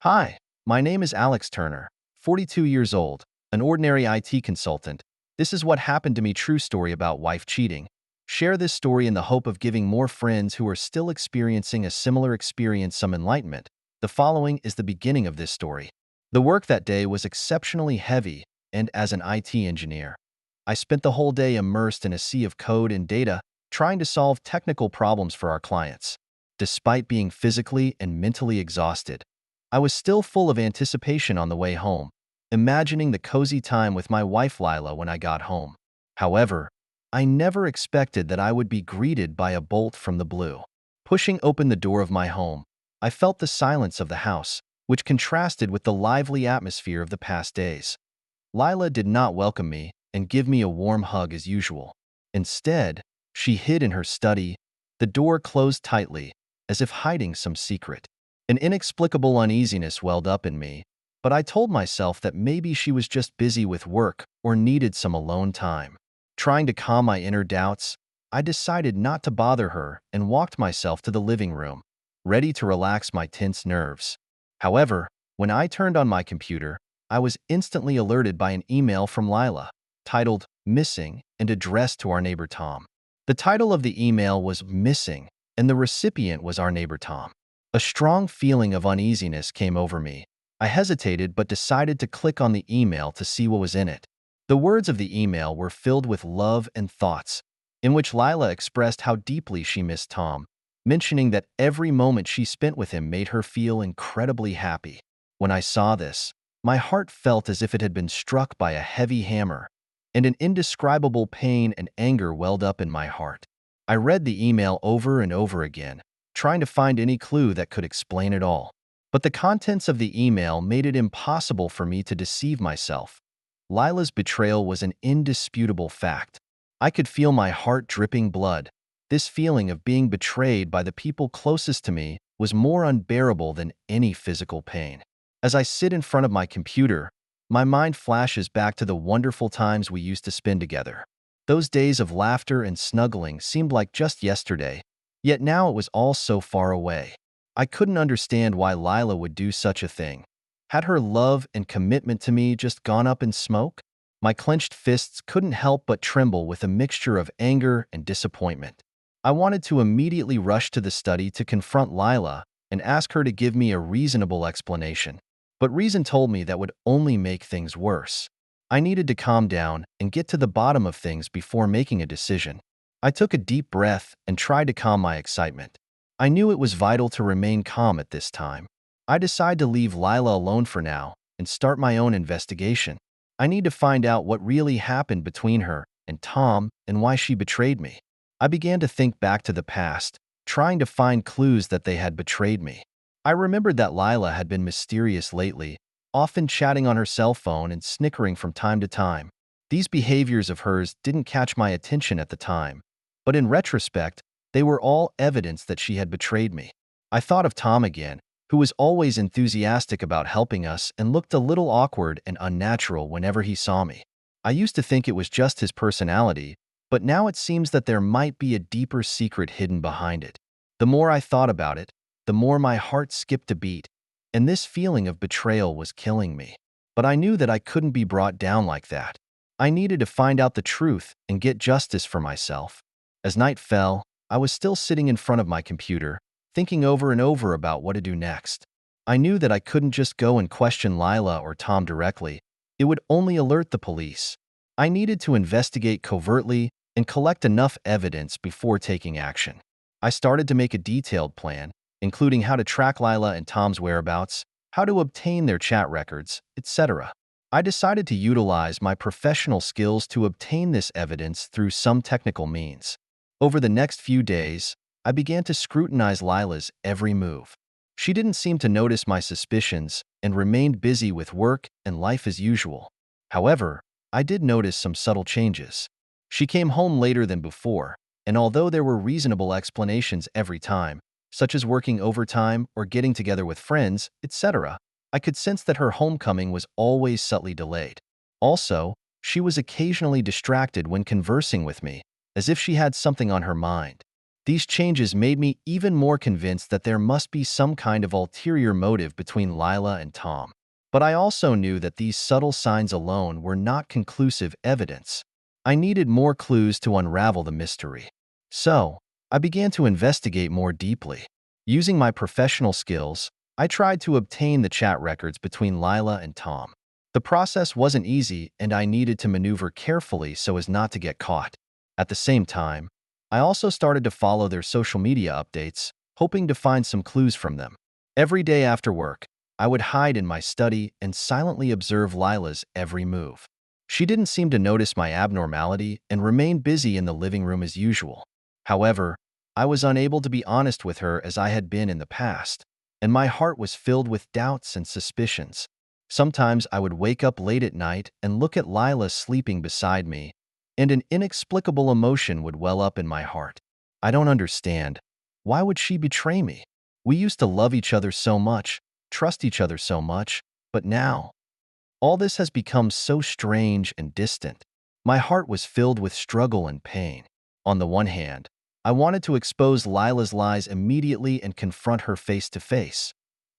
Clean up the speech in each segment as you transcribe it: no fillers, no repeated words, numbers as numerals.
Hi, my name is Alex Turner, 42 years old, an ordinary IT consultant. This is what happened to me, true story about wife cheating. Share this story in the hope of giving more friends who are still experiencing a similar experience some enlightenment. The following is the beginning of this story. The work that day was exceptionally heavy, and as an IT engineer, I spent the whole day immersed in a sea of code and data, trying to solve technical problems for our clients. Despite being physically and mentally exhausted, I was still full of anticipation on the way home, imagining the cozy time with my wife Lila when I got home. However, I never expected that I would be greeted by a bolt from the blue. Pushing open the door of my home, I felt the silence of the house, which contrasted with the lively atmosphere of the past days. Lila did not welcome me and give me a warm hug as usual. Instead, she hid in her study, the door closed tightly, as if hiding some secret. An inexplicable uneasiness welled up in me, but I told myself that maybe she was just busy with work or needed some alone time. Trying to calm my inner doubts, I decided not to bother her and walked myself to the living room, ready to relax my tense nerves. However, when I turned on my computer, I was instantly alerted by an email from Lila, titled Missing and addressed to our neighbor Tom. The title of the email was Missing, and the recipient was our neighbor Tom. A strong feeling of uneasiness came over me. I hesitated but decided to click on the email to see what was in it. The words of the email were filled with love and thoughts, in which Lila expressed how deeply she missed Tom, mentioning that every moment she spent with him made her feel incredibly happy. When I saw this, my heart felt as if it had been struck by a heavy hammer, and an indescribable pain and anger welled up in my heart. I read the email over and over again, trying to find any clue that could explain it all. But the contents of the email made it impossible for me to deceive myself. Lila's betrayal was an indisputable fact. I could feel my heart dripping blood. This feeling of being betrayed by the people closest to me was more unbearable than any physical pain. As I sit in front of my computer, my mind flashes back to the wonderful times we used to spend together. Those days of laughter and snuggling seemed like just yesterday, yet now it was all so far away. I couldn't understand why Lila would do such a thing. Had her love and commitment to me just gone up in smoke? My clenched fists couldn't help but tremble with a mixture of anger and disappointment. I wanted to immediately rush to the study to confront Lila and ask her to give me a reasonable explanation. But reason told me that would only make things worse. I needed to calm down and get to the bottom of things before making a decision. I took a deep breath and tried to calm my excitement. I knew it was vital to remain calm at this time. I decided to leave Lila alone for now and start my own investigation. I need to find out what really happened between her and Tom and why she betrayed me. I began to think back to the past, trying to find clues that they had betrayed me. I remembered that Lila had been mysterious lately, often chatting on her cell phone and snickering from time to time. These behaviors of hers didn't catch my attention at the time, but in retrospect, they were all evidence that she had betrayed me. I thought of Tom again, who was always enthusiastic about helping us and looked a little awkward and unnatural whenever he saw me. I used to think it was just his personality, but now it seems that there might be a deeper secret hidden behind it. The more I thought about it, the more my heart skipped a beat, and this feeling of betrayal was killing me. But I knew that I couldn't be brought down like that. I needed to find out the truth and get justice for myself. As night fell, I was still sitting in front of my computer, thinking over and over about what to do next. I knew that I couldn't just go and question Lila or Tom directly. It would only alert the police. I needed to investigate covertly and collect enough evidence before taking action. I started to make a detailed plan, including how to track Lila and Tom's whereabouts, how to obtain their chat records, etc. I decided to utilize my professional skills to obtain this evidence through some technical means. Over the next few days, I began to scrutinize Lila's every move. She didn't seem to notice my suspicions and remained busy with work and life as usual. However, I did notice some subtle changes. She came home later than before, and although there were reasonable explanations every time, such as working overtime or getting together with friends, etc., I could sense that her homecoming was always subtly delayed. Also, she was occasionally distracted when conversing with me, as if she had something on her mind. These changes made me even more convinced that there must be some kind of ulterior motive between Lila and Tom. But I also knew that these subtle signs alone were not conclusive evidence. I needed more clues to unravel the mystery. So, I began to investigate more deeply. Using my professional skills, I tried to obtain the chat records between Lila and Tom. The process wasn't easy, and I needed to maneuver carefully so as not to get caught. At the same time, I also started to follow their social media updates, hoping to find some clues from them. Every day after work, I would hide in my study and silently observe Lila's every move. She didn't seem to notice my abnormality and remained busy in the living room as usual. However, I was unable to be honest with her as I had been in the past, and my heart was filled with doubts and suspicions. Sometimes I would wake up late at night and look at Lila sleeping beside me, and an inexplicable emotion would well up in my heart. I don't understand. Why would she betray me? We used to love each other so much, trust each other so much, but now, all this has become so strange and distant. My heart was filled with struggle and pain. On the one hand, I wanted to expose Lila's lies immediately and confront her face to face.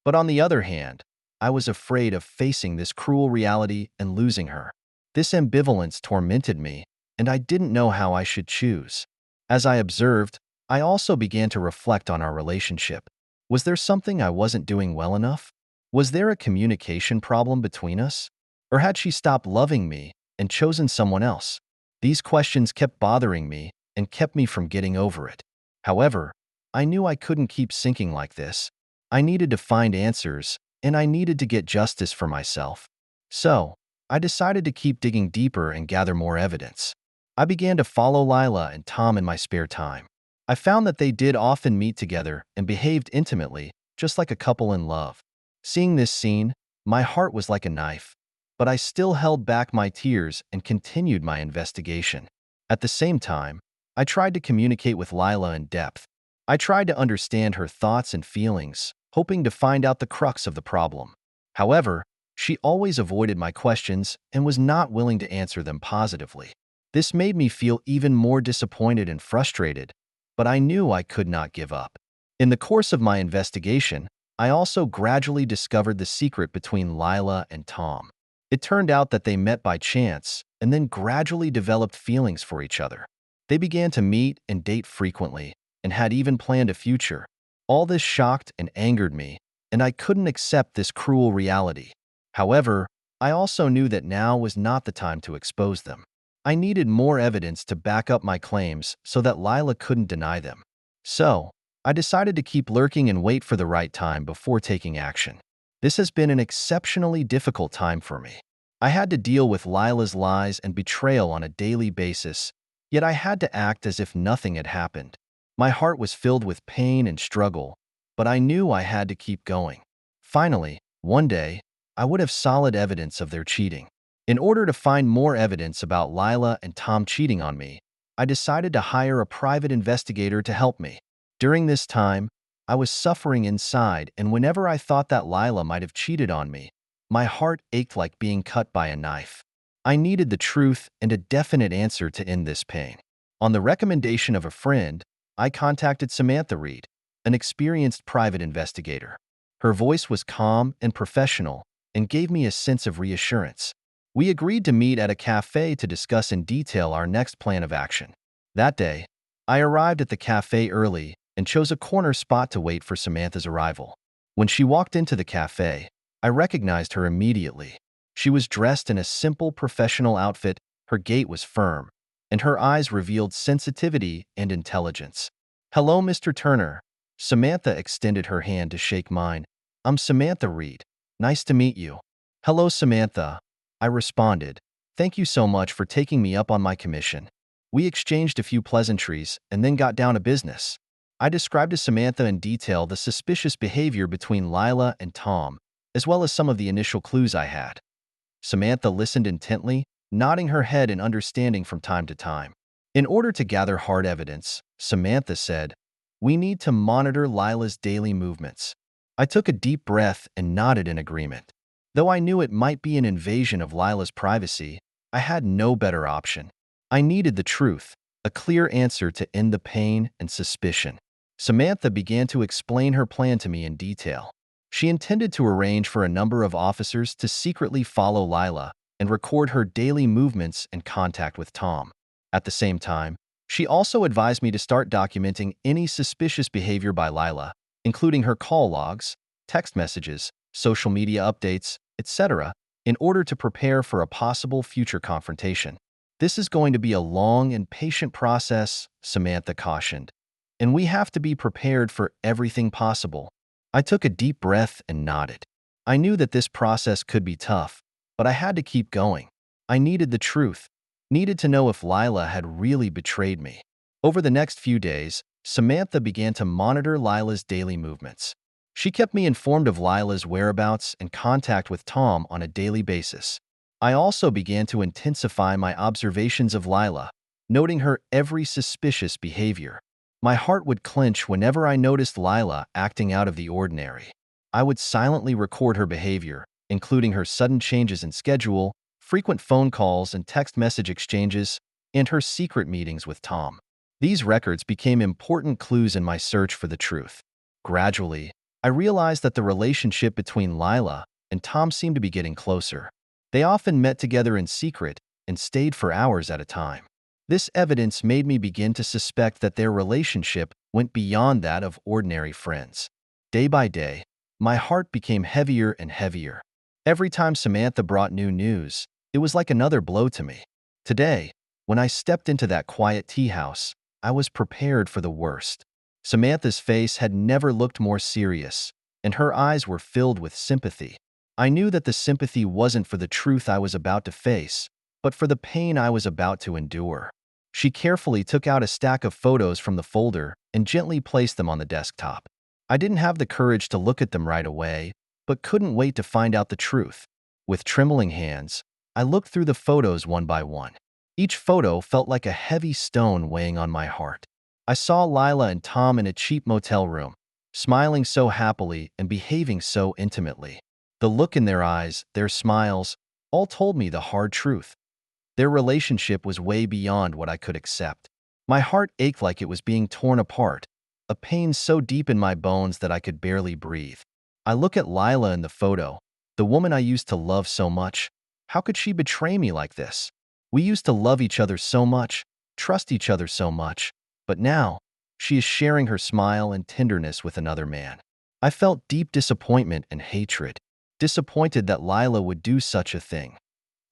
But on the other hand, I was afraid of facing this cruel reality and losing her. This ambivalence tormented me, and I didn't know how I should choose. As I observed, I also began to reflect on our relationship. Was there something I wasn't doing well enough? Was there a communication problem between us? Or had she stopped loving me and chosen someone else? These questions kept bothering me and kept me from getting over it. However, I knew I couldn't keep sinking like this. I needed to find answers, and I needed to get justice for myself. So, I decided to keep digging deeper and gather more evidence. I began to follow Lila and Tom in my spare time. I found that they did often meet together and behaved intimately, just like a couple in love. Seeing this scene, my heart was like a knife, but I still held back my tears and continued my investigation. At the same time, I tried to communicate with Lila in depth. I tried to understand her thoughts and feelings, hoping to find out the crux of the problem. However, she always avoided my questions and was not willing to answer them positively. This made me feel even more disappointed and frustrated, but I knew I could not give up. In the course of my investigation, I also gradually discovered the secret between Lila and Tom. It turned out that they met by chance and then gradually developed feelings for each other. They began to meet and date frequently and had even planned a future. All this shocked and angered me, and I couldn't accept this cruel reality. However, I also knew that now was not the time to expose them. I needed more evidence to back up my claims so that Lila couldn't deny them. So, I decided to keep lurking and wait for the right time before taking action. This has been an exceptionally difficult time for me. I had to deal with Lila's lies and betrayal on a daily basis, yet I had to act as if nothing had happened. My heart was filled with pain and struggle, but I knew I had to keep going. Finally, one day, I would have solid evidence of their cheating. In order to find more evidence about Lila and Tom cheating on me, I decided to hire a private investigator to help me. During this time, I was suffering inside, and whenever I thought that Lila might have cheated on me, my heart ached like being cut by a knife. I needed the truth and a definite answer to end this pain. On the recommendation of a friend, I contacted Samantha Reed, an experienced private investigator. Her voice was calm and professional and gave me a sense of reassurance. We agreed to meet at a cafe to discuss in detail our next plan of action. That day, I arrived at the cafe early and chose a corner spot to wait for Samantha's arrival. When she walked into the cafe, I recognized her immediately. She was dressed in a simple professional outfit, her gait was firm, and her eyes revealed sensitivity and intelligence. "Hello, Mr. Turner." Samantha extended her hand to shake mine. "I'm Samantha Reed. Nice to meet you." "Hello, Samantha," I responded. "Thank you so much for taking me up on my commission." We exchanged a few pleasantries and then got down to business. I described to Samantha in detail the suspicious behavior between Lila and Tom, as well as some of the initial clues I had. Samantha listened intently, nodding her head in understanding from time to time. In order to gather hard evidence, Samantha said, "We need to monitor Lila's daily movements." I took a deep breath and nodded in agreement. Though I knew it might be an invasion of Lila's privacy, I had no better option. I needed the truth, a clear answer to end the pain and suspicion. Samantha began to explain her plan to me in detail. She intended to arrange for a number of officers to secretly follow Lila and record her daily movements and contact with Tom. At the same time, she also advised me to start documenting any suspicious behavior by Lila, including her call logs, text messages, social media updates, etc., in order to prepare for a possible future confrontation. This is going to be a long and patient process, Samantha cautioned, and we have to be prepared for everything possible. I took a deep breath and nodded. I knew that this process could be tough, but I had to keep going. I needed the truth, needed to know if Lila had really betrayed me. Over the next few days, Samantha began to monitor Lila's daily movements. She kept me informed of Lila's whereabouts and contact with Tom on a daily basis. I also began to intensify my observations of Lila, noting her every suspicious behavior. My heart would clench whenever I noticed Lila acting out of the ordinary. I would silently record her behavior, including her sudden changes in schedule, frequent phone calls and text message exchanges, and her secret meetings with Tom. These records became important clues in my search for the truth. Gradually, I realized that the relationship between Lila and Tom seemed to be getting closer. They often met together in secret and stayed for hours at a time. This evidence made me begin to suspect that their relationship went beyond that of ordinary friends. Day by day, my heart became heavier and heavier. Every time Samantha brought new news, it was like another blow to me. Today, when I stepped into that quiet tea house, I was prepared for the worst. Samantha's face had never looked more serious, and her eyes were filled with sympathy. I knew that the sympathy wasn't for the truth I was about to face, but for the pain I was about to endure. She carefully took out a stack of photos from the folder and gently placed them on the desktop. I didn't have the courage to look at them right away, but couldn't wait to find out the truth. With trembling hands, I looked through the photos one by one. Each photo felt like a heavy stone weighing on my heart. I saw Lila and Tom in a cheap motel room, smiling so happily and behaving so intimately. The look in their eyes, their smiles, all told me the hard truth. Their relationship was way beyond what I could accept. My heart ached like it was being torn apart, a pain so deep in my bones that I could barely breathe. I look at Lila in the photo, the woman I used to love so much. How could she betray me like this? We used to love each other so much, trust each other so much, but now, she is sharing her smile and tenderness with another man. I felt deep disappointment and hatred. Disappointed that Lila would do such a thing.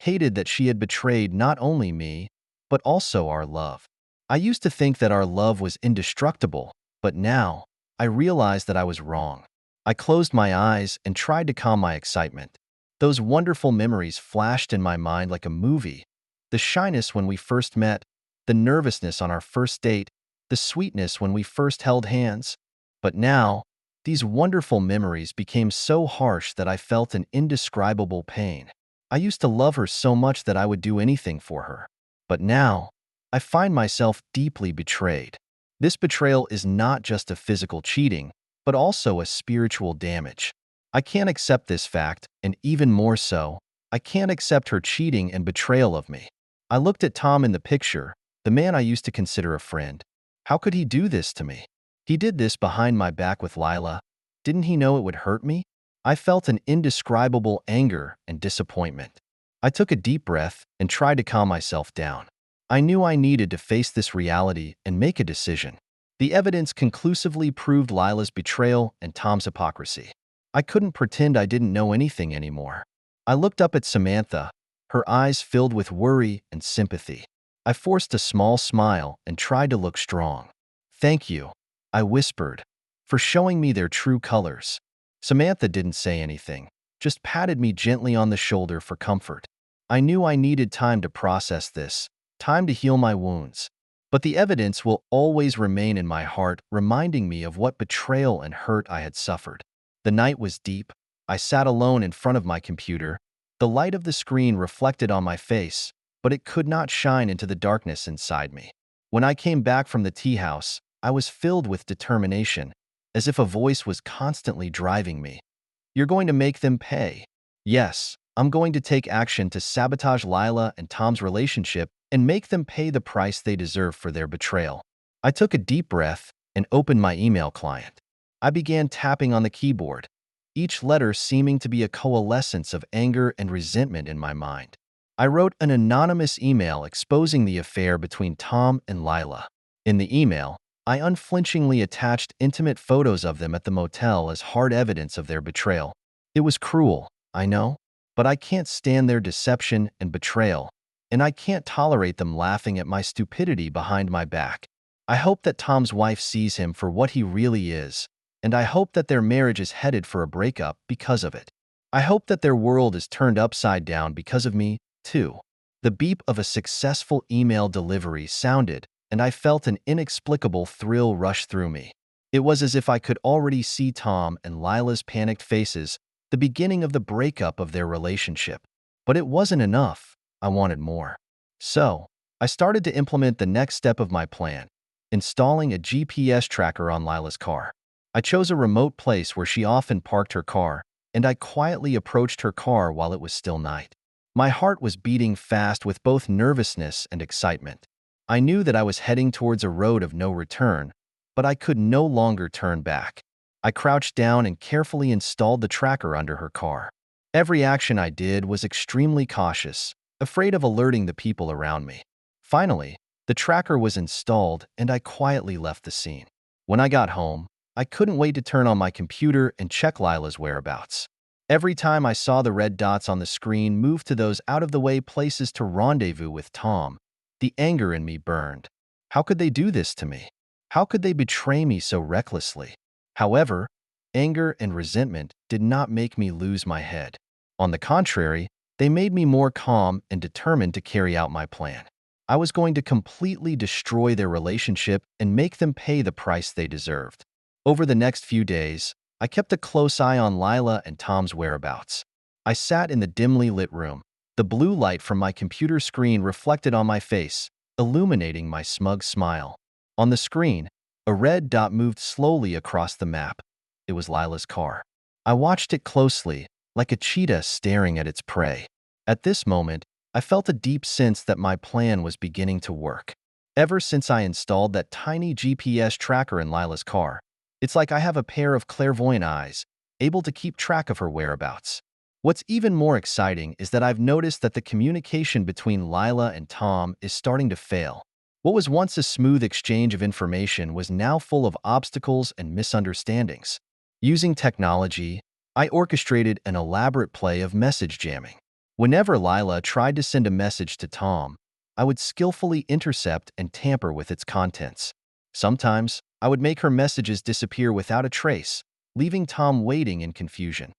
Hated that she had betrayed not only me, but also our love. I used to think that our love was indestructible, but now, I realized that I was wrong. I closed my eyes and tried to calm my excitement. Those wonderful memories flashed in my mind like a movie. The shyness when we first met, the nervousness on our first date, the sweetness when we first held hands. But now, these wonderful memories became so harsh that I felt an indescribable pain. I used to love her so much that I would do anything for her. But now, I find myself deeply betrayed. This betrayal is not just a physical cheating, but also a spiritual damage. I can't accept this fact, and even more so, I can't accept her cheating and betrayal of me. I looked at Tom in the picture, the man I used to consider a friend. How could he do this to me? He did this behind my back with Lila. Didn't he know it would hurt me? I felt an indescribable anger and disappointment. I took a deep breath and tried to calm myself down. I knew I needed to face this reality and make a decision. The evidence conclusively proved Lila's betrayal and Tom's hypocrisy. I couldn't pretend I didn't know anything anymore. I looked up at Samantha, her eyes filled with worry and sympathy. I forced a small smile and tried to look strong. "Thank you," I whispered, "for showing me their true colors." Samantha didn't say anything, just patted me gently on the shoulder for comfort. I knew I needed time to process this, time to heal my wounds. But the evidence will always remain in my heart, reminding me of what betrayal and hurt I had suffered. The night was deep. I sat alone in front of my computer. The light of the screen reflected on my face, but it could not shine into the darkness inside me. When I came back from the tea house, I was filled with determination, as if a voice was constantly driving me. "You're going to make them pay." Yes, I'm going to take action to sabotage Lila and Tom's relationship and make them pay the price they deserve for their betrayal. I took a deep breath and opened my email client. I began tapping on the keyboard, each letter seeming to be a coalescence of anger and resentment in my mind. I wrote an anonymous email exposing the affair between Tom and Lila. In the email, I unflinchingly attached intimate photos of them at the motel as hard evidence of their betrayal. It was cruel, I know, but I can't stand their deception and betrayal, and I can't tolerate them laughing at my stupidity behind my back. I hope that Tom's wife sees him for what he really is, and I hope that their marriage is headed for a breakup because of it. I hope that their world is turned upside down because of me, too. The beep of a successful email delivery sounded, and I felt an inexplicable thrill rush through me. It was as if I could already see Tom and Lila's panicked faces, the beginning of the breakup of their relationship. But it wasn't enough. I wanted more. So, I started to implement the next step of my plan, installing a GPS tracker on Lila's car. I chose a remote place where she often parked her car, and I quietly approached her car while it was still night. My heart was beating fast with both nervousness and excitement. I knew that I was heading towards a road of no return, but I could no longer turn back. I crouched down and carefully installed the tracker under her car. Every action I did was extremely cautious, afraid of alerting the people around me. Finally, the tracker was installed and I quietly left the scene. When I got home, I couldn't wait to turn on my computer and check Lila's whereabouts. Every time I saw the red dots on the screen move to those out-of-the-way places to rendezvous with Tom, the anger in me burned. How could they do this to me? How could they betray me so recklessly? However, anger and resentment did not make me lose my head. On the contrary, they made me more calm and determined to carry out my plan. I was going to completely destroy their relationship and make them pay the price they deserved. Over the next few days, I kept a close eye on Lila and Tom's whereabouts. I sat in the dimly lit room. The blue light from my computer screen reflected on my face, illuminating my smug smile. On the screen, a red dot moved slowly across the map. It was Lila's car. I watched it closely, like a cheetah staring at its prey. At this moment, I felt a deep sense that my plan was beginning to work. Ever since I installed that tiny GPS tracker in Lila's car, it's like I have a pair of clairvoyant eyes, able to keep track of her whereabouts. What's even more exciting is that I've noticed that the communication between Lila and Tom is starting to fail. What was once a smooth exchange of information was now full of obstacles and misunderstandings. Using technology, I orchestrated an elaborate play of message jamming. Whenever Lila tried to send a message to Tom, I would skillfully intercept and tamper with its contents. Sometimes, I would make her messages disappear without a trace, leaving Tom waiting in confusion.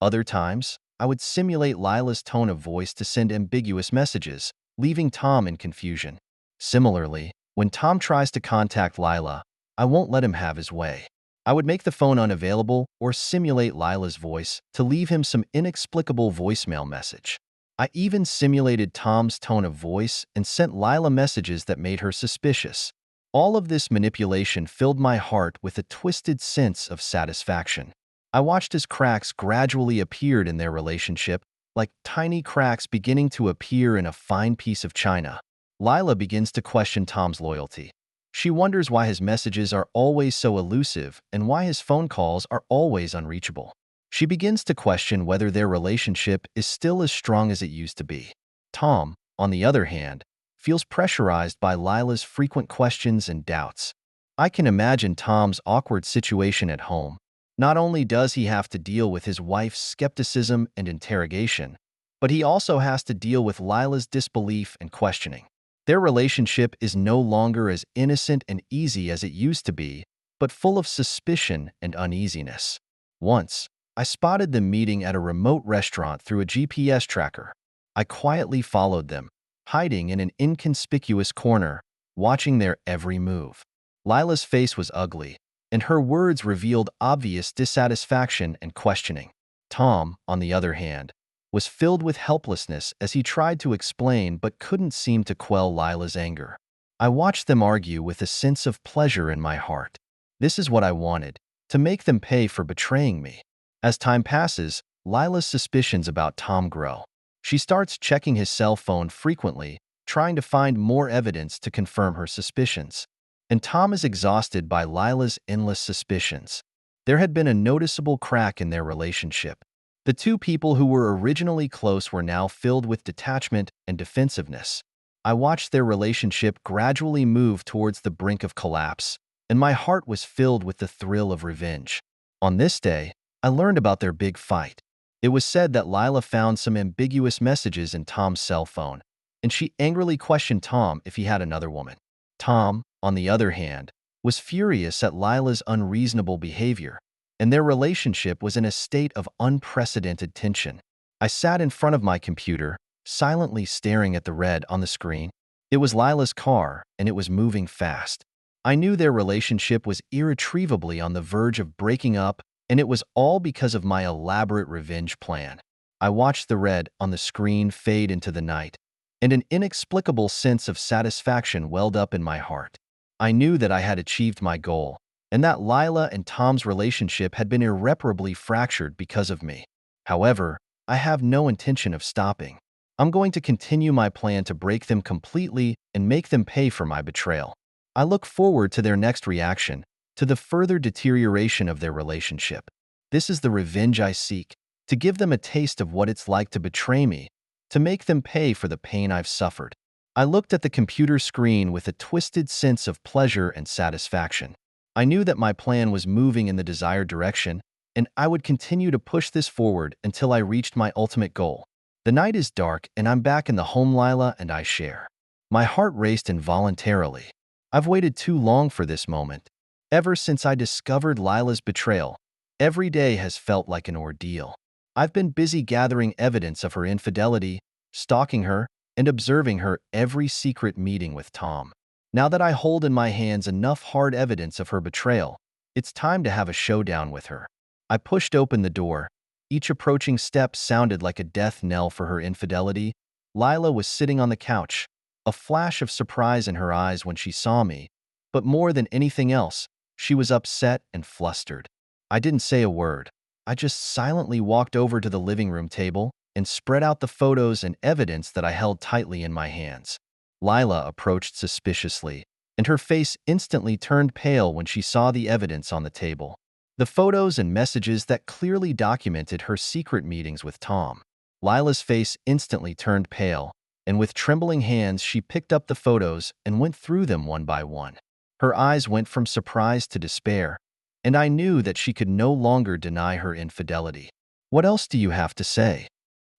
Other times, I would simulate Lila's tone of voice to send ambiguous messages, leaving Tom in confusion. Similarly, when Tom tries to contact Lila, I won't let him have his way. I would make the phone unavailable or simulate Lila's voice to leave him some inexplicable voicemail message. I even simulated Tom's tone of voice and sent Lila messages that made her suspicious. All of this manipulation filled my heart with a twisted sense of satisfaction. I watched as cracks gradually appeared in their relationship, like tiny cracks beginning to appear in a fine piece of china. Lila begins to question Tom's loyalty. She wonders why his messages are always so elusive and why his phone calls are always unreachable. She begins to question whether their relationship is still as strong as it used to be. Tom, on the other hand, feels pressurized by Lila's frequent questions and doubts. I can imagine Tom's awkward situation at home. Not only does he have to deal with his wife's skepticism and interrogation, but he also has to deal with Lila's disbelief and questioning. Their relationship is no longer as innocent and easy as it used to be, but full of suspicion and uneasiness. Once, I spotted them meeting at a remote restaurant through a GPS tracker. I quietly followed them, hiding in an inconspicuous corner, watching their every move. Lila's face was ugly, and her words revealed obvious dissatisfaction and questioning. Tom, on the other hand, was filled with helplessness as he tried to explain but couldn't seem to quell Lila's anger. I watched them argue with a sense of pleasure in my heart. This is what I wanted, to make them pay for betraying me. As time passes, Lila's suspicions about Tom grow. She starts checking his cell phone frequently, trying to find more evidence to confirm her suspicions. And Tom is exhausted by Lila's endless suspicions. There had been a noticeable crack in their relationship. The two people who were originally close were now filled with detachment and defensiveness. I watched their relationship gradually move towards the brink of collapse, and my heart was filled with the thrill of revenge. On this day, I learned about their big fight. It was said that Lila found some ambiguous messages in Tom's cell phone, and she angrily questioned Tom if he had another woman. Tom, on the other hand, was furious at Lila's unreasonable behavior, and their relationship was in a state of unprecedented tension. I sat in front of my computer, silently staring at the red on the screen. It was Lila's car, and it was moving fast. I knew their relationship was irretrievably on the verge of breaking up, and it was all because of my elaborate revenge plan. I watched the red on the screen fade into the night, and an inexplicable sense of satisfaction welled up in my heart. I knew that I had achieved my goal, and that Lila and Tom's relationship had been irreparably fractured because of me. However, I have no intention of stopping. I'm going to continue my plan to break them completely and make them pay for my betrayal. I look forward to their next reaction, to the further deterioration of their relationship. This is the revenge I seek, to give them a taste of what it's like to betray me, to make them pay for the pain I've suffered. I looked at the computer screen with a twisted sense of pleasure and satisfaction. I knew that my plan was moving in the desired direction, and I would continue to push this forward until I reached my ultimate goal. The night is dark, and I'm back in the home Lila and I share. My heart raced involuntarily. I've waited too long for this moment. Ever since I discovered Lila's betrayal, every day has felt like an ordeal. I've been busy gathering evidence of her infidelity, stalking her, and observing her every secret meeting with Tom. Now that I hold in my hands enough hard evidence of her betrayal, it's time to have a showdown with her. I pushed open the door. Each approaching step sounded like a death knell for her infidelity. Lila was sitting on the couch, a flash of surprise in her eyes when she saw me, but more than anything else, she was upset and flustered. I didn't say a word. I just silently walked over to the living room table and spread out the photos and evidence that I held tightly in my hands. Lila approached suspiciously, and her face instantly turned pale when she saw the evidence on the table. The photos and messages that clearly documented her secret meetings with Tom. Lila's face instantly turned pale, and with trembling hands she picked up the photos and went through them one by one. Her eyes went from surprise to despair, and I knew that she could no longer deny her infidelity. "What else do you have to say?"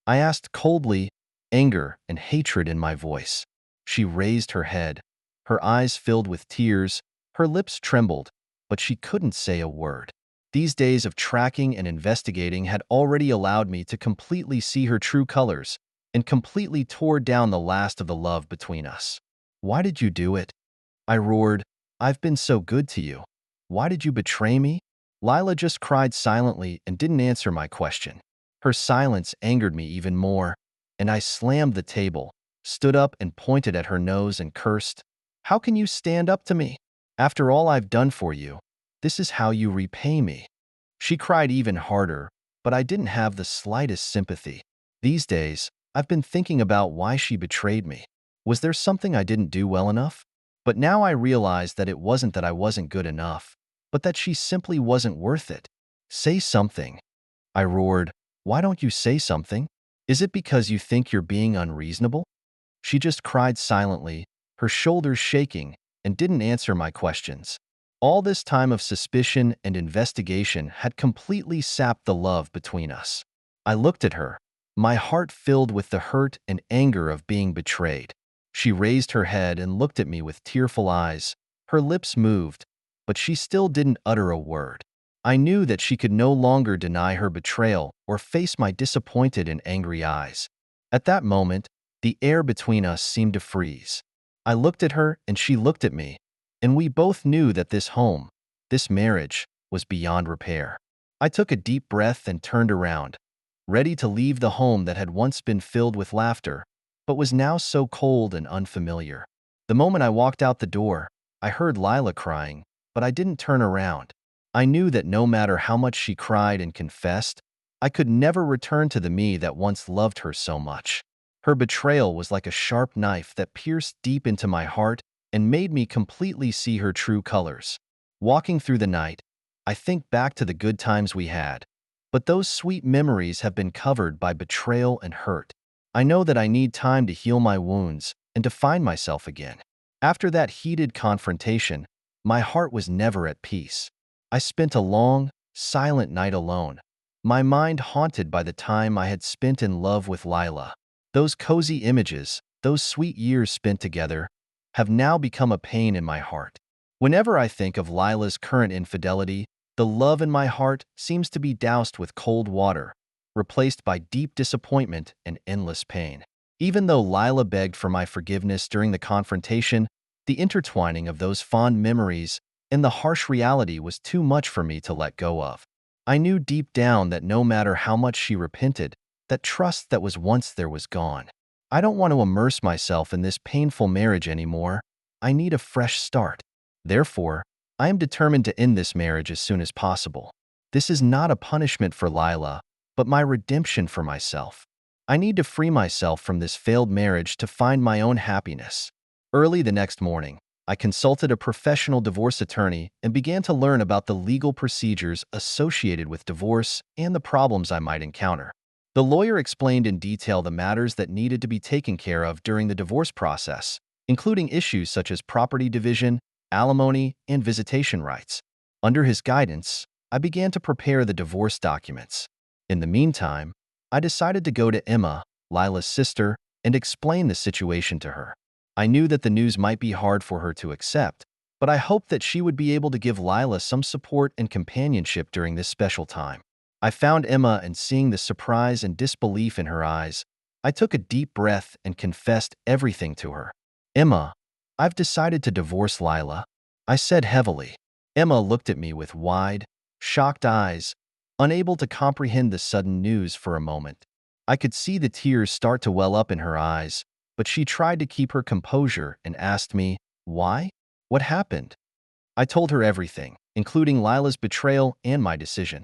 I asked coldly, anger and hatred in my voice. She raised her head. Her eyes filled with tears, her lips trembled, but she couldn't say a word. These days of tracking and investigating had already allowed me to completely see her true colors and completely tore down the last of the love between us. "Why did you do it?" I roared. "I've been so good to you. Why did you betray me?" Lila just cried silently and didn't answer my question. Her silence angered me even more, and I slammed the table, stood up and pointed at her nose and cursed. "How can you stand up to me? After all I've done for you, this is how you repay me." She cried even harder, but I didn't have the slightest sympathy. These days, I've been thinking about why she betrayed me. Was there something I didn't do well enough? But now I realized that it wasn't that I wasn't good enough, but that she simply wasn't worth it. "Say something," I roared. "Why don't you say something? Is it because you think you're being unreasonable?" She just cried silently, her shoulders shaking, and didn't answer my questions. All this time of suspicion and investigation had completely sapped the love between us. I looked at her, my heart filled with the hurt and anger of being betrayed. She raised her head and looked at me with tearful eyes. Her lips moved, but she still didn't utter a word. I knew that she could no longer deny her betrayal or face my disappointed and angry eyes. At that moment, the air between us seemed to freeze. I looked at her and she looked at me, and we both knew that this home, this marriage, was beyond repair. I took a deep breath and turned around, ready to leave the home that had once been filled with laughter, but was now so cold and unfamiliar. The moment I walked out the door, I heard Lila crying, but I didn't turn around. I knew that no matter how much she cried and confessed, I could never return to the me that once loved her so much. Her betrayal was like a sharp knife that pierced deep into my heart and made me completely see her true colors. Walking through the night, I think back to the good times we had, but those sweet memories have been covered by betrayal and hurt. I know that I need time to heal my wounds and to find myself again. After that heated confrontation, my heart was never at peace. I spent a long, silent night alone, my mind haunted by the time I had spent in love with Lila. Those cozy images, those sweet years spent together, have now become a pain in my heart. Whenever I think of Lila's current infidelity, the love in my heart seems to be doused with cold water, replaced by deep disappointment and endless pain. Even though Lila begged for my forgiveness during the confrontation, the intertwining of those fond memories and the harsh reality was too much for me to let go of. I knew deep down that no matter how much she repented, that trust that was once there was gone. I don't want to immerse myself in this painful marriage anymore. I need a fresh start. Therefore, I am determined to end this marriage as soon as possible. This is not a punishment for Lila, but my redemption for myself. I need to free myself from this failed marriage to find my own happiness. Early the next morning, I consulted a professional divorce attorney and began to learn about the legal procedures associated with divorce and the problems I might encounter. The lawyer explained in detail the matters that needed to be taken care of during the divorce process, including issues such as property division, alimony, and visitation rights. Under his guidance, I began to prepare the divorce documents. In the meantime, I decided to go to Emma, Lila's sister, and explain the situation to her. I knew that the news might be hard for her to accept, but I hoped that she would be able to give Lila some support and companionship during this special time. I found Emma, and seeing the surprise and disbelief in her eyes, I took a deep breath and confessed everything to her. "Emma, I've decided to divorce Lila," I said heavily. Emma looked at me with wide, shocked eyes, unable to comprehend the sudden news for a moment. I could see the tears start to well up in her eyes, but she tried to keep her composure and asked me, "Why? What happened?" I told her everything, including Lila's betrayal and my decision.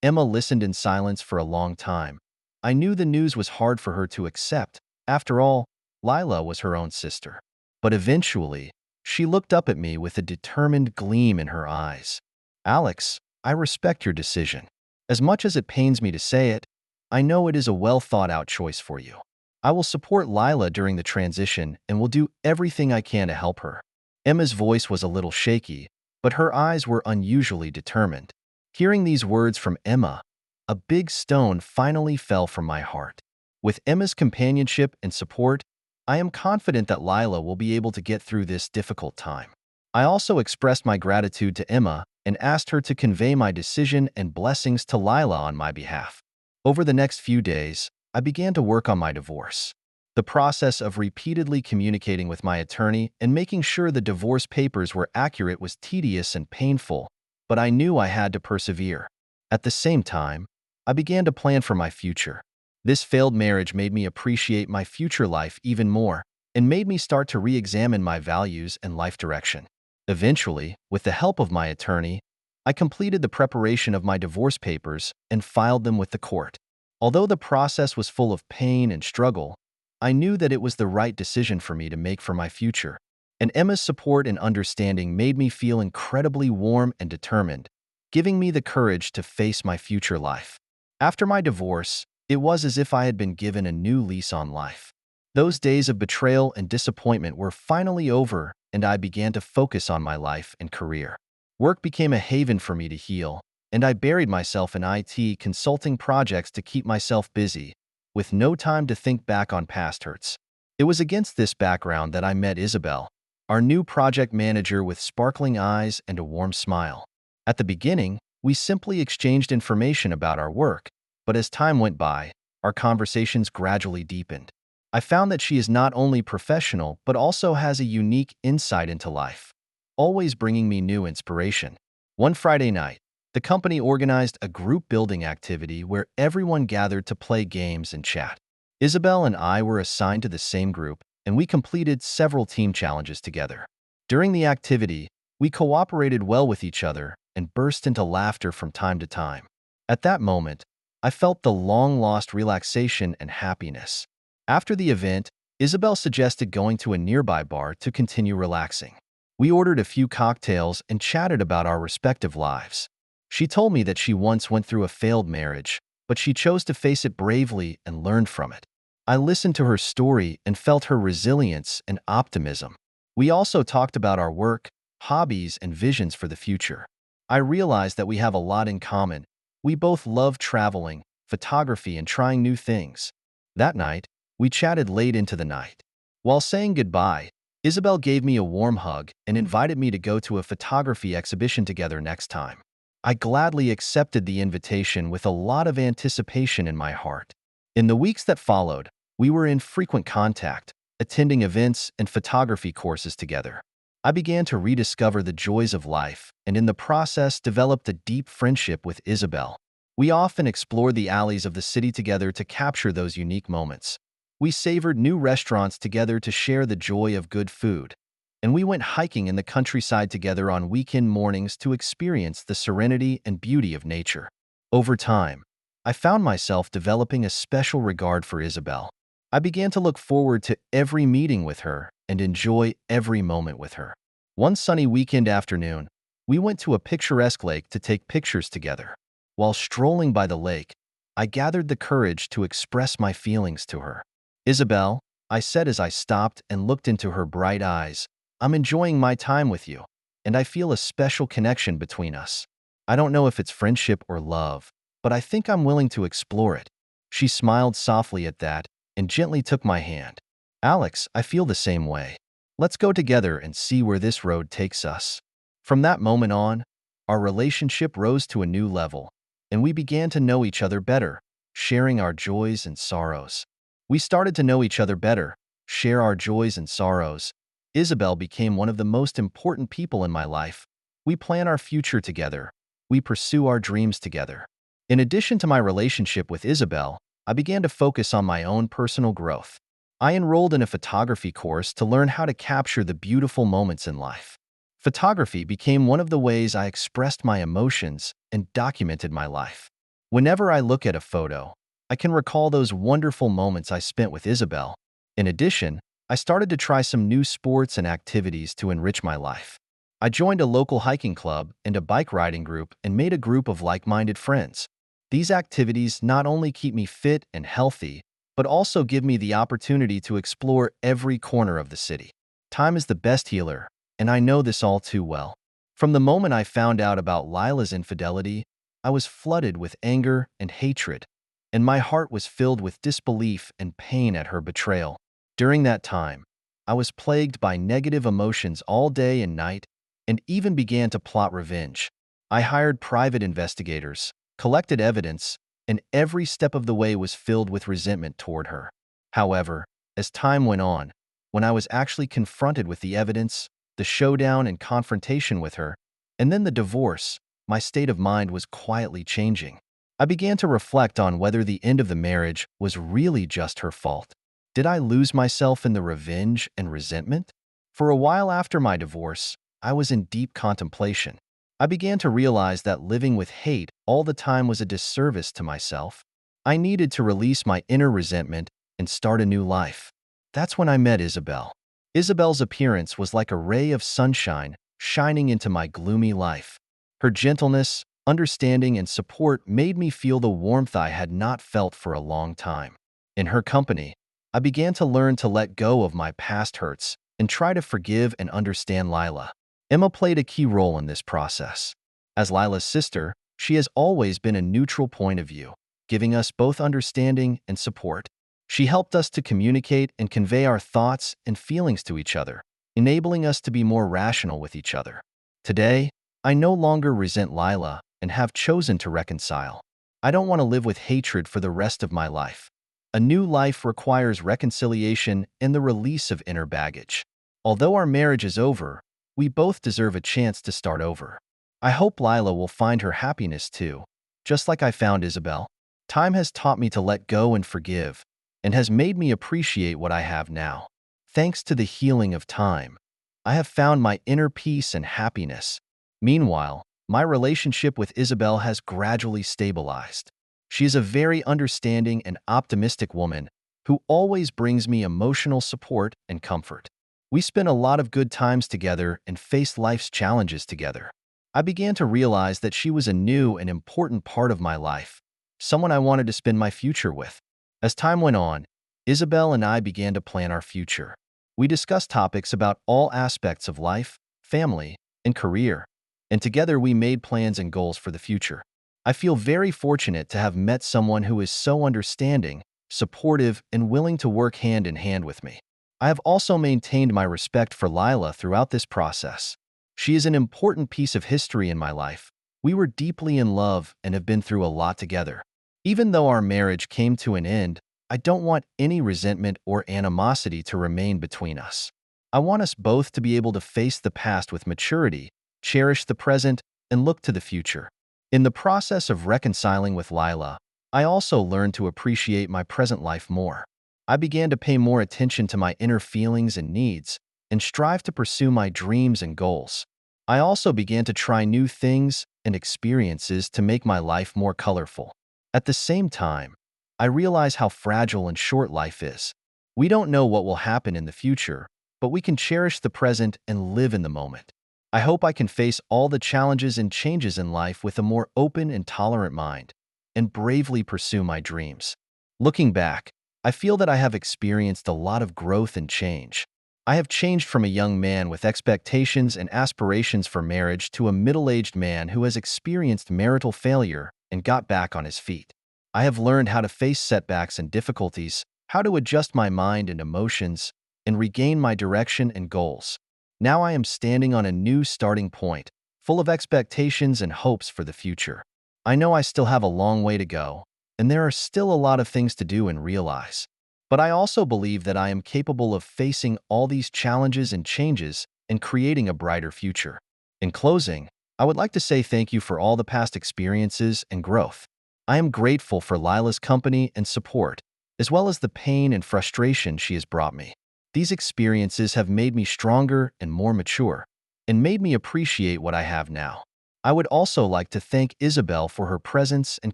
Emma listened in silence for a long time. I knew the news was hard for her to accept. After all, Lila was her own sister. But eventually, she looked up at me with a determined gleam in her eyes. "Alex, I respect your decision. As much as it pains me to say it, I know it is a well-thought-out choice for you. I will support Lila during the transition and will do everything I can to help her." Emma's voice was a little shaky, but her eyes were unusually determined. Hearing these words from Emma, a big stone finally fell from my heart. With Emma's companionship and support, I am confident that Lila will be able to get through this difficult time. I also expressed my gratitude to Emma and asked her to convey my decision and blessings to Lila on my behalf. Over the next few days, I began to work on my divorce. The process of repeatedly communicating with my attorney and making sure the divorce papers were accurate was tedious and painful, but I knew I had to persevere. At the same time, I began to plan for my future. This failed marriage made me appreciate my future life even more and made me start to re-examine my values and life direction. Eventually, with the help of my attorney, I completed the preparation of my divorce papers and filed them with the court. Although the process was full of pain and struggle, I knew that it was the right decision for me to make for my future. And Emma's support and understanding made me feel incredibly warm and determined, giving me the courage to face my future life. After my divorce, it was as if I had been given a new lease on life. Those days of betrayal and disappointment were finally over, and I began to focus on my life and career. Work became a haven for me to heal, and I buried myself in IT consulting projects to keep myself busy, with no time to think back on past hurts. It was against this background that I met Isabel, our new project manager with sparkling eyes and a warm smile. At the beginning, we simply exchanged information about our work, but as time went by, our conversations gradually deepened. I found that she is not only professional but also has a unique insight into life, always bringing me new inspiration. One Friday night, the company organized a group building activity where everyone gathered to play games and chat. Isabel and I were assigned to the same group, and we completed several team challenges together. During the activity, we cooperated well with each other and burst into laughter from time to time. At that moment, I felt the long-lost relaxation and happiness. After the event, Isabel suggested going to a nearby bar to continue relaxing. We ordered a few cocktails and chatted about our respective lives. She told me that she once went through a failed marriage, but she chose to face it bravely and learned from it. I listened to her story and felt her resilience and optimism. We also talked about our work, hobbies, and visions for the future. I realized that we have a lot in common. We both love traveling, photography, and trying new things. That night, we chatted late into the night. While saying goodbye, Isabel gave me a warm hug and invited me to go to a photography exhibition together next time. I gladly accepted the invitation with a lot of anticipation in my heart. In the weeks that followed, we were in frequent contact, attending events and photography courses together. I began to rediscover the joys of life and in the process developed a deep friendship with Isabel. We often explored the alleys of the city together to capture those unique moments. We savored new restaurants together to share the joy of good food. And we went hiking in the countryside together on weekend mornings to experience the serenity and beauty of nature. Over time, I found myself developing a special regard for Isabel. I began to look forward to every meeting with her and enjoy every moment with her. One sunny weekend afternoon, we went to a picturesque lake to take pictures together. While strolling by the lake, I gathered the courage to express my feelings to her. "Isabel," I said as I stopped and looked into her bright eyes, "I'm enjoying my time with you, and I feel a special connection between us. I don't know if it's friendship or love, but I think I'm willing to explore it." She smiled softly at that and gently took my hand. "Alex, I feel the same way. Let's go together and see where this road takes us." From that moment on, our relationship rose to a new level, and we began to know each other better, sharing our joys and sorrows. We started to know each other better, share our joys and sorrows. Isabel became one of the most important people in my life. We plan our future together. We pursue our dreams together. In addition to my relationship with Isabel, I began to focus on my own personal growth. I enrolled in a photography course to learn how to capture the beautiful moments in life. Photography became one of the ways I expressed my emotions and documented my life. Whenever I look at a photo, I can recall those wonderful moments I spent with Isabel. In addition, I started to try some new sports and activities to enrich my life. I joined a local hiking club and a bike riding group and made a group of like-minded friends. These activities not only keep me fit and healthy, but also give me the opportunity to explore every corner of the city. Time is the best healer, and I know this all too well. From the moment I found out about Lila's infidelity, I was flooded with anger and hatred, and my heart was filled with disbelief and pain at her betrayal. During that time, I was plagued by negative emotions all day and night, and even began to plot revenge. I hired private investigators, collected evidence, and every step of the way was filled with resentment toward her. However, as time went on, when I was actually confronted with the evidence, the showdown and confrontation with her, and then the divorce, my state of mind was quietly changing. I began to reflect on whether the end of the marriage was really just her fault. Did I lose myself in the revenge and resentment? For a while after my divorce, I was in deep contemplation. I began to realize that living with hate all the time was a disservice to myself. I needed to release my inner resentment and start a new life. That's when I met Isabel. Isabel's appearance was like a ray of sunshine shining into my gloomy life. Her gentleness, understanding, and support made me feel the warmth I had not felt for a long time. In her company, I began to learn to let go of my past hurts and try to forgive and understand Lila. Emma played a key role in this process. As Lila's sister, she has always been a neutral point of view, giving us both understanding and support. She helped us to communicate and convey our thoughts and feelings to each other, enabling us to be more rational with each other. Today, I no longer resent Lila and have chosen to reconcile. I don't want to live with hatred for the rest of my life. A new life requires reconciliation and the release of inner baggage. Although our marriage is over, we both deserve a chance to start over. I hope Lila will find her happiness too, just like I found Isabel. Time has taught me to let go and forgive, and has made me appreciate what I have now. Thanks to the healing of time, I have found my inner peace and happiness. Meanwhile, my relationship with Isabel has gradually stabilized. She is a very understanding and optimistic woman, who always brings me emotional support and comfort. We spent a lot of good times together and faced life's challenges together. I began to realize that she was a new and important part of my life, someone I wanted to spend my future with. As time went on, Isabel and I began to plan our future. We discussed topics about all aspects of life, family, and career, and together we made plans and goals for the future. I feel very fortunate to have met someone who is so understanding, supportive, and willing to work hand in hand with me. I have also maintained my respect for Lila throughout this process. She is an important piece of history in my life. We were deeply in love and have been through a lot together. Even though our marriage came to an end, I don't want any resentment or animosity to remain between us. I want us both to be able to face the past with maturity, cherish the present, and look to the future. In the process of reconciling with Lila, I also learned to appreciate my present life more. I began to pay more attention to my inner feelings and needs, and strive to pursue my dreams and goals. I also began to try new things and experiences to make my life more colorful. At the same time, I realize how fragile and short life is. We don't know what will happen in the future, but we can cherish the present and live in the moment. I hope I can face all the challenges and changes in life with a more open and tolerant mind, and bravely pursue my dreams. Looking back, I feel that I have experienced a lot of growth and change. I have changed from a young man with expectations and aspirations for marriage to a middle-aged man who has experienced marital failure and got back on his feet. I have learned how to face setbacks and difficulties, how to adjust my mind and emotions, and regain my direction and goals. Now I am standing on a new starting point, full of expectations and hopes for the future. I know I still have a long way to go, and there are still a lot of things to do and realize. But I also believe that I am capable of facing all these challenges and changes and creating a brighter future. In closing, I would like to say thank you for all the past experiences and growth. I am grateful for Lila's company and support, as well as the pain and frustration she has brought me. These experiences have made me stronger and more mature, and made me appreciate what I have now. I would also like to thank Isabel for her presence and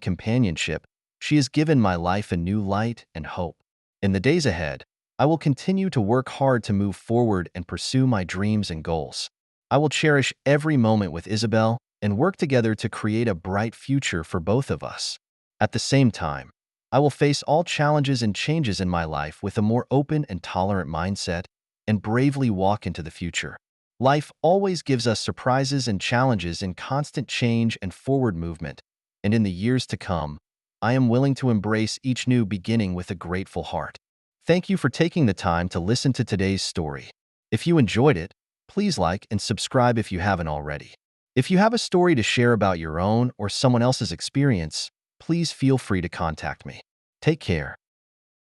companionship. She has given my life a new light and hope. In the days ahead, I will continue to work hard to move forward and pursue my dreams and goals. I will cherish every moment with Isabel and work together to create a bright future for both of us. At the same time, I will face all challenges and changes in my life with a more open and tolerant mindset and bravely walk into the future. Life always gives us surprises and challenges in constant change and forward movement, and in the years to come, I am willing to embrace each new beginning with a grateful heart. Thank you for taking the time to listen to today's story. If you enjoyed it, please like and subscribe if you haven't already. If you have a story to share about your own or someone else's experience, please feel free to contact me. Take care.